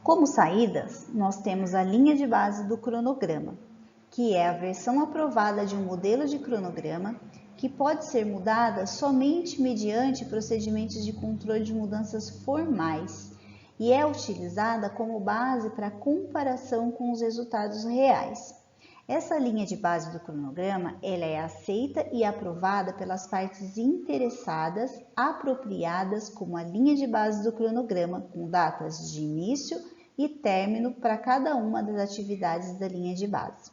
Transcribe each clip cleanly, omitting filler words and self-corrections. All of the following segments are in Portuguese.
Como saídas, nós temos a linha de base do cronograma, que é a versão aprovada de um modelo de cronograma que pode ser mudada somente mediante procedimentos de controle de mudanças formais e é utilizada como base para comparação com os resultados reais. Essa linha de base do cronograma, ela é aceita e aprovada pelas partes interessadas, apropriadas como a linha de base do cronograma, com datas de início e término para cada uma das atividades da linha de base.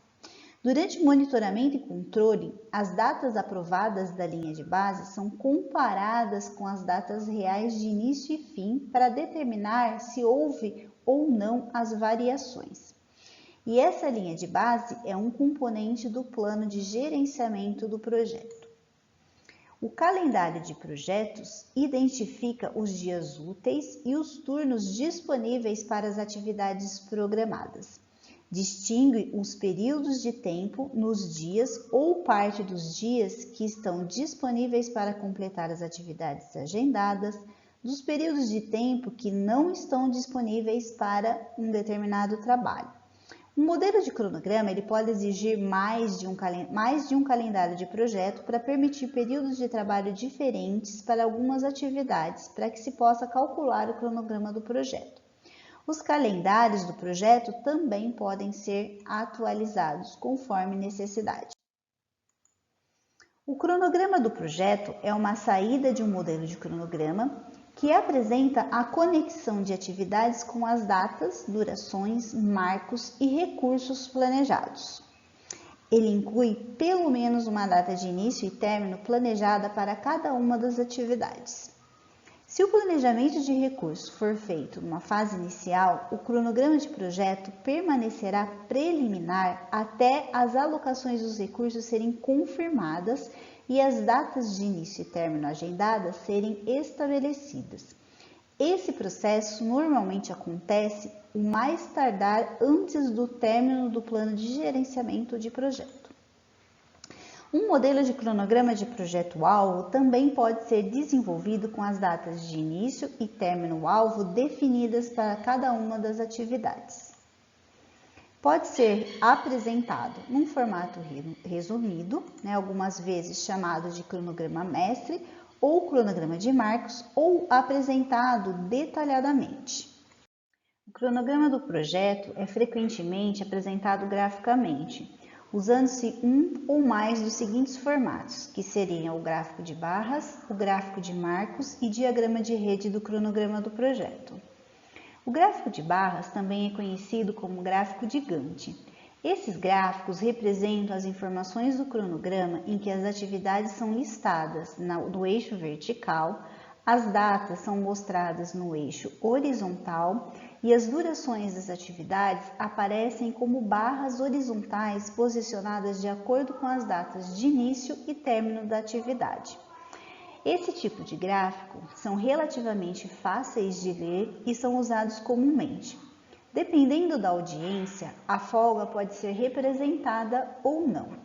Durante o monitoramento e controle, as datas aprovadas da linha de base são comparadas com as datas reais de início e fim para determinar se houve ou não as variações. E essa linha de base é um componente do plano de gerenciamento do projeto. O calendário de projetos identifica os dias úteis e os turnos disponíveis para as atividades programadas. Distingue os períodos de tempo nos dias ou parte dos dias que estão disponíveis para completar as atividades agendadas, dos períodos de tempo que não estão disponíveis para um determinado trabalho. Um modelo de cronograma ele pode exigir mais de um calendário de projeto para permitir períodos de trabalho diferentes para algumas atividades, para que se possa calcular o cronograma do projeto. Os calendários do projeto também podem ser atualizados conforme necessidade. O cronograma do projeto é uma saída de um modelo de cronograma que apresenta a conexão de atividades com as datas, durações, marcos e recursos planejados. Ele inclui pelo menos uma data de início e término planejada para cada uma das atividades. Se o planejamento de recursos for feito numa fase inicial, o cronograma de projeto permanecerá preliminar até as alocações dos recursos serem confirmadas e as datas de início e término agendadas serem estabelecidas. Esse processo normalmente acontece o mais tardar antes do término do plano de gerenciamento de projeto. Um modelo de cronograma de projeto-alvo também pode ser desenvolvido com as datas de início e término-alvo definidas para cada uma das atividades. Pode ser apresentado num formato resumido, algumas vezes chamado de cronograma mestre ou cronograma de marcos, ou apresentado detalhadamente. O cronograma do projeto é frequentemente apresentado graficamente, usando-se um ou mais dos seguintes formatos, que seriam o gráfico de barras, o gráfico de marcos e diagrama de rede do cronograma do projeto. O gráfico de barras também é conhecido como gráfico de Gantt. Esses gráficos representam as informações do cronograma em que as atividades são listadas no eixo vertical, as datas são mostradas no eixo horizontal e as durações das atividades aparecem como barras horizontais posicionadas de acordo com as datas de início e término da atividade. Esse tipo de gráfico são relativamente fáceis de ler e são usados comumente. Dependendo da audiência, a folga pode ser representada ou não.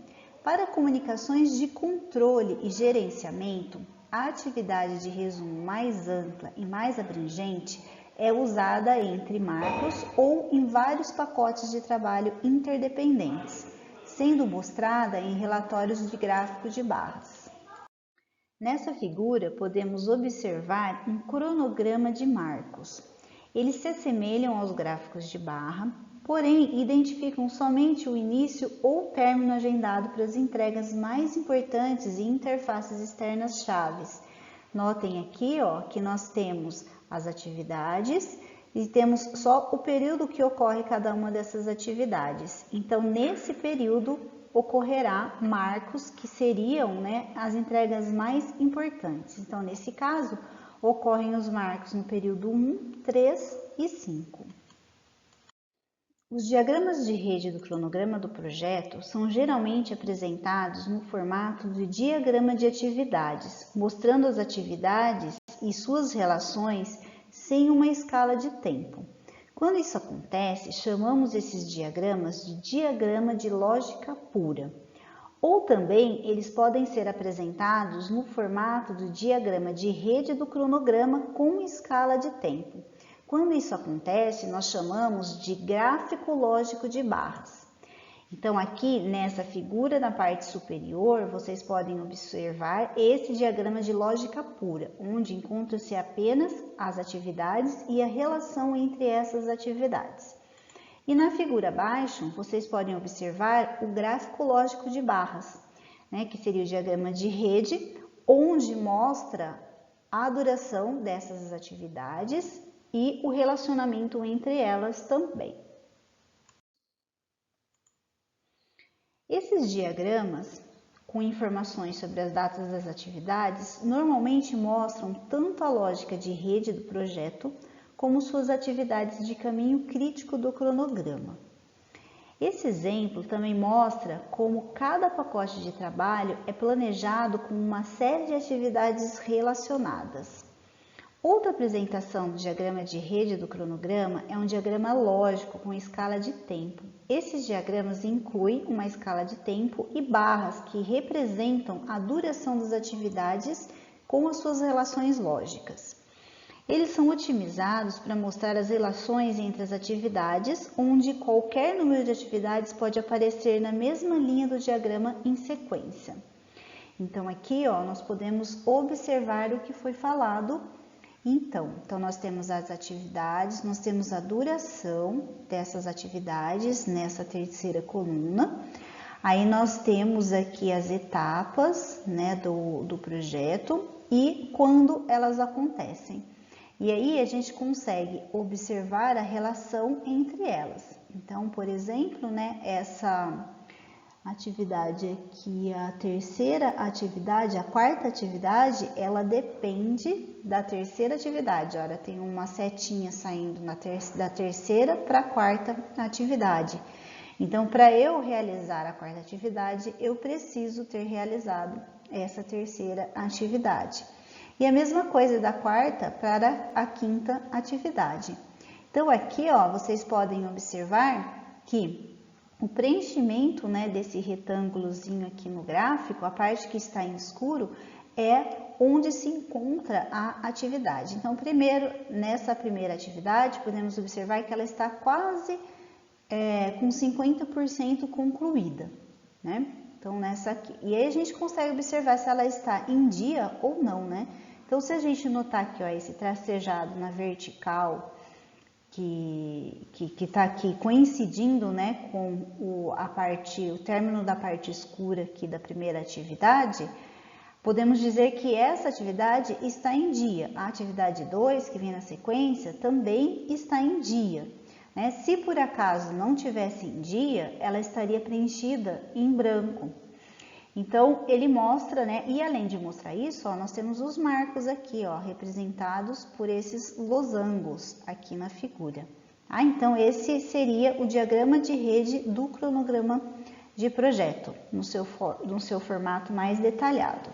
Para comunicações de controle e gerenciamento, a atividade de resumo mais ampla e mais abrangente é usada entre marcos ou em vários pacotes de trabalho interdependentes, sendo mostrada em relatórios de gráfico de barras. Nessa figura, podemos observar um cronograma de marcos. Eles se assemelham aos gráficos de barra, porém identificam somente o início ou término agendado para as entregas mais importantes e interfaces externas chaves. Notem aqui que nós temos as atividades e temos só o período que ocorre cada uma dessas atividades. Então, nesse período, ocorrerá marcos que seriam as entregas mais importantes. Então, nesse caso, ocorrem os marcos no período 1, 3 e 5. Os diagramas de rede do cronograma do projeto são geralmente apresentados no formato de diagrama de atividades, mostrando as atividades e suas relações sem uma escala de tempo. Quando isso acontece, chamamos esses diagramas de diagrama de lógica pura. Ou também eles podem ser apresentados no formato do diagrama de rede do cronograma com escala de tempo. Quando isso acontece, nós chamamos de gráfico lógico de barras. Então, aqui nessa figura na parte superior, vocês podem observar esse diagrama de lógica pura, onde encontram-se apenas as atividades e a relação entre essas atividades. E na figura abaixo, vocês podem observar o gráfico lógico de barras, né, que seria o diagrama de rede, onde mostra a duração dessas atividades e o relacionamento entre elas também. Esses diagramas, com informações sobre as datas das atividades, normalmente mostram tanto a lógica de rede do projeto, como suas atividades de caminho crítico do cronograma. Esse exemplo também mostra como cada pacote de trabalho é planejado com uma série de atividades relacionadas. Outra apresentação do diagrama de rede do cronograma é um diagrama lógico com escala de tempo. Esses diagramas incluem uma escala de tempo e barras que representam a duração das atividades com as suas relações lógicas. Eles são otimizados para mostrar as relações entre as atividades, onde qualquer número de atividades pode aparecer na mesma linha do diagrama em sequência. Então, aqui nós podemos observar o que foi falado. Então, nós temos as atividades, nós temos a duração dessas atividades nessa terceira coluna. Aí nós temos aqui as etapas, né, do projeto e quando elas acontecem. E aí a gente consegue observar a relação entre elas. Então, por exemplo, né, essa atividade aqui, a terceira atividade, a quarta atividade, ela depende da terceira atividade. Olha, tem uma setinha saindo da terceira para a quarta atividade. Então, para eu realizar a quarta atividade, eu preciso ter realizado essa terceira atividade. E a mesma coisa da quarta para a quinta atividade. Então, aqui, vocês podem observar que o preenchimento, né, desse retângulozinho aqui no gráfico, a parte que está em escuro, é onde se encontra a atividade. Então, primeiro, nessa primeira atividade, podemos observar que ela está quase com 50% concluída, né? Então, nessa aqui. E aí a gente consegue observar se ela está em dia ou não, né? Então, se a gente notar aqui, esse tracejado na vertical, que está aqui coincidindo, né, com o término da parte escura aqui da primeira atividade, podemos dizer que essa atividade está em dia. A atividade 2, que vem na sequência, também está em dia, né? Se por acaso não tivesse em dia, ela estaria preenchida em branco. Então, ele mostra, né, e além de mostrar isso, nós temos os marcos aqui, representados por esses losangos aqui na figura. Então, esse seria o diagrama de rede do cronograma de projeto, no seu formato mais detalhado.